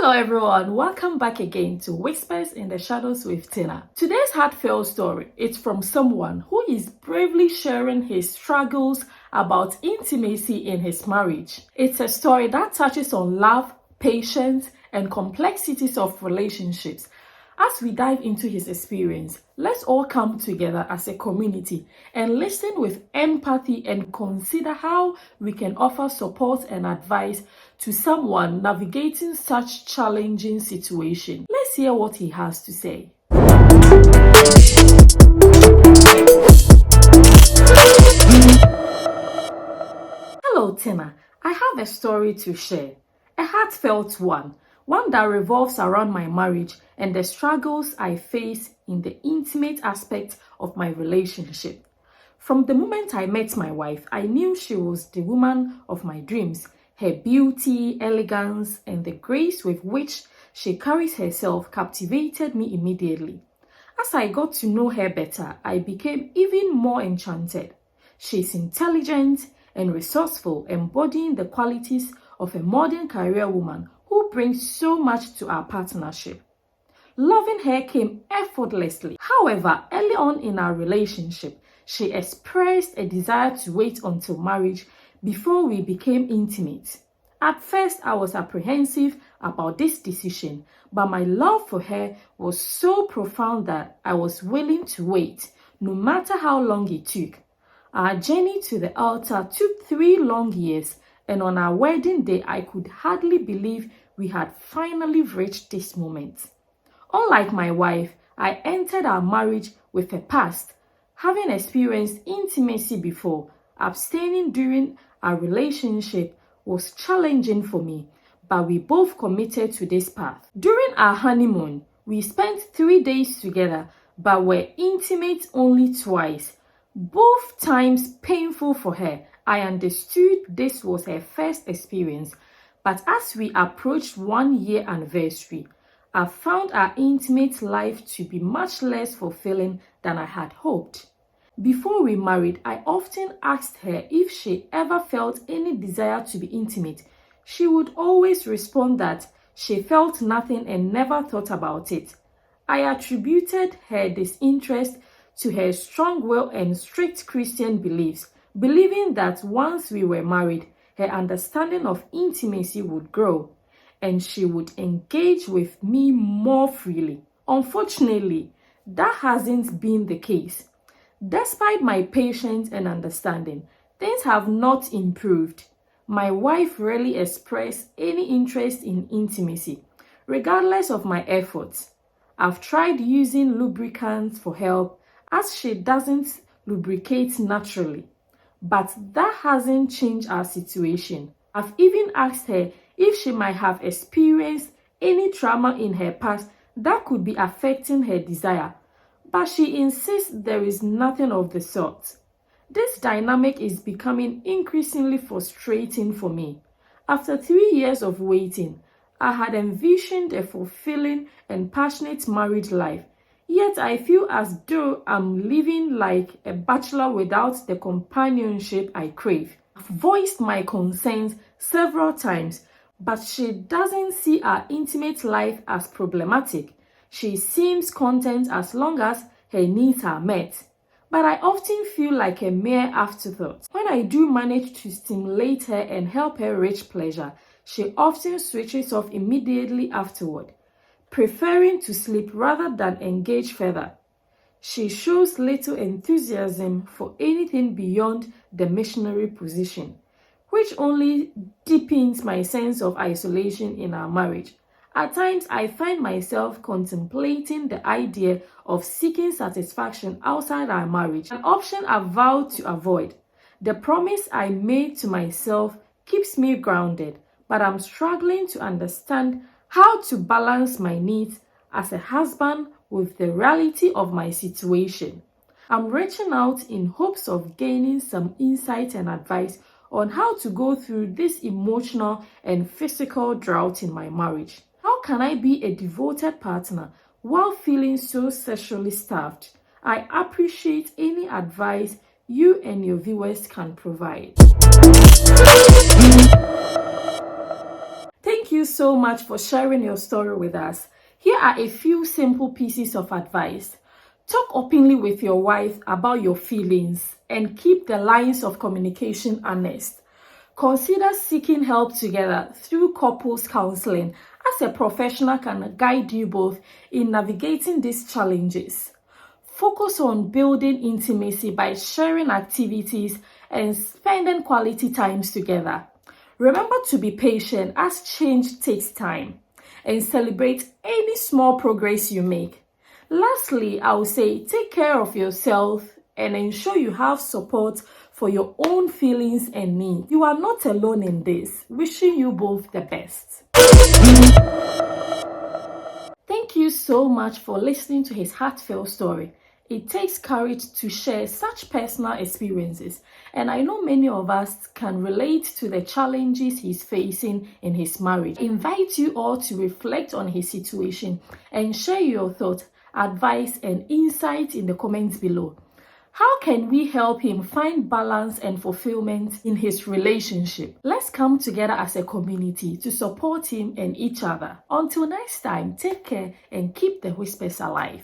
Hello everyone, welcome back again to Whispers in the Shadows with Tina. Today's heartfelt story is from someone who is bravely sharing his struggles about intimacy in his marriage. It's a story that touches on love, patience, and complexities of relationships. As we dive into his experience, let's all come together as a community and listen with empathy and consider how we can offer support and advice to someone navigating such challenging situation. Let's hear what he has to say. Hello Tina, I have a story to share, a heartfelt one that revolves around my marriage and the struggles I face in the intimate aspect of my relationship. From the moment I met my wife, I knew she was the woman of my dreams. Her beauty, elegance, and the grace with which she carries herself captivated me immediately. As I got to know her better, I became even more enchanted. She's intelligent and resourceful, embodying the qualities of a modern career woman who brings so much to our partnership. Loving her came effortlessly. However, early on in our relationship, she expressed a desire to wait until marriage before we became intimate. At first, I was apprehensive about this decision, but my love for her was so profound that I was willing to wait, no matter how long it took. Our journey to the altar took 3 long years, and on our wedding day, I could hardly believe we had finally reached this moment. Unlike my wife, I entered our marriage with a past, having experienced intimacy before. Abstaining during our relationship was challenging for me, but we both committed to this path. During our honeymoon, we spent 3 days together, but were intimate only twice. Both times painful for her. I understood this was her first experience, but as we approached 1-year anniversary, I found our intimate life to be much less fulfilling than I had hoped. Before we married, I often asked her if she ever felt any desire to be intimate. She would always respond that she felt nothing and never thought about it. I attributed her disinterest to her strong will and strict Christian beliefs, believing that once we were married, her understanding of intimacy would grow and she would engage with me more freely. Unfortunately, that hasn't been the case. Despite my patience and understanding, things have not improved. My wife rarely expressed any interest in intimacy, regardless of my efforts. I've tried using lubricants for help, as she doesn't lubricate naturally. But that hasn't changed our situation. I've even asked her if she might have experienced any trauma in her past that could be affecting her desire, but she insists there is nothing of the sort. This dynamic is becoming increasingly frustrating for me. After 3 years of waiting, I had envisioned a fulfilling and passionate married life. Yet I feel as though I'm living like a bachelor without the companionship I crave. I've voiced my concerns several times, but she doesn't see our intimate life as problematic. She seems content as long as her needs are met. But I often feel like a mere afterthought. When I do manage to stimulate her and help her reach pleasure, she often switches off immediately afterward, preferring to sleep rather than engage further. She shows little enthusiasm for anything beyond the missionary position, which only deepens my sense of isolation in our marriage. At times, I find myself contemplating the idea of seeking satisfaction outside our marriage, an option I vowed to avoid. The promise I made to myself keeps me grounded, but I'm struggling to understand how to balance my needs as a husband with the reality of my situation. I'm reaching out in hopes of gaining some insight and advice on how to go through this emotional and physical drought in my marriage. How can I be a devoted partner while feeling so sexually starved? I appreciate any advice you and your viewers can provide. Thank you you so much for sharing your story with us. Here are a few simple pieces of advice. Talk openly with your wife about your feelings and keep the lines of communication honest. Consider seeking help together through couples counseling, as a professional can guide you both in navigating these challenges. Focus on building intimacy by sharing activities and spending quality times together. Remember to be patient as change takes time, and celebrate any small progress you make. Lastly, I would say take care of yourself and ensure you have support for your own feelings and needs. You are not alone in this. Wishing you both the best. Thank you so much for listening to his heartfelt story. It takes courage to share such personal experiences, and I know many of us can relate to the challenges he's facing in his marriage. I invite you all to reflect on his situation and share your thoughts, advice, and insights in the comments below. How can we help him find balance and fulfillment in his relationship? Let's come together as a community to support him and each other. Until next time, take care and keep the whispers alive.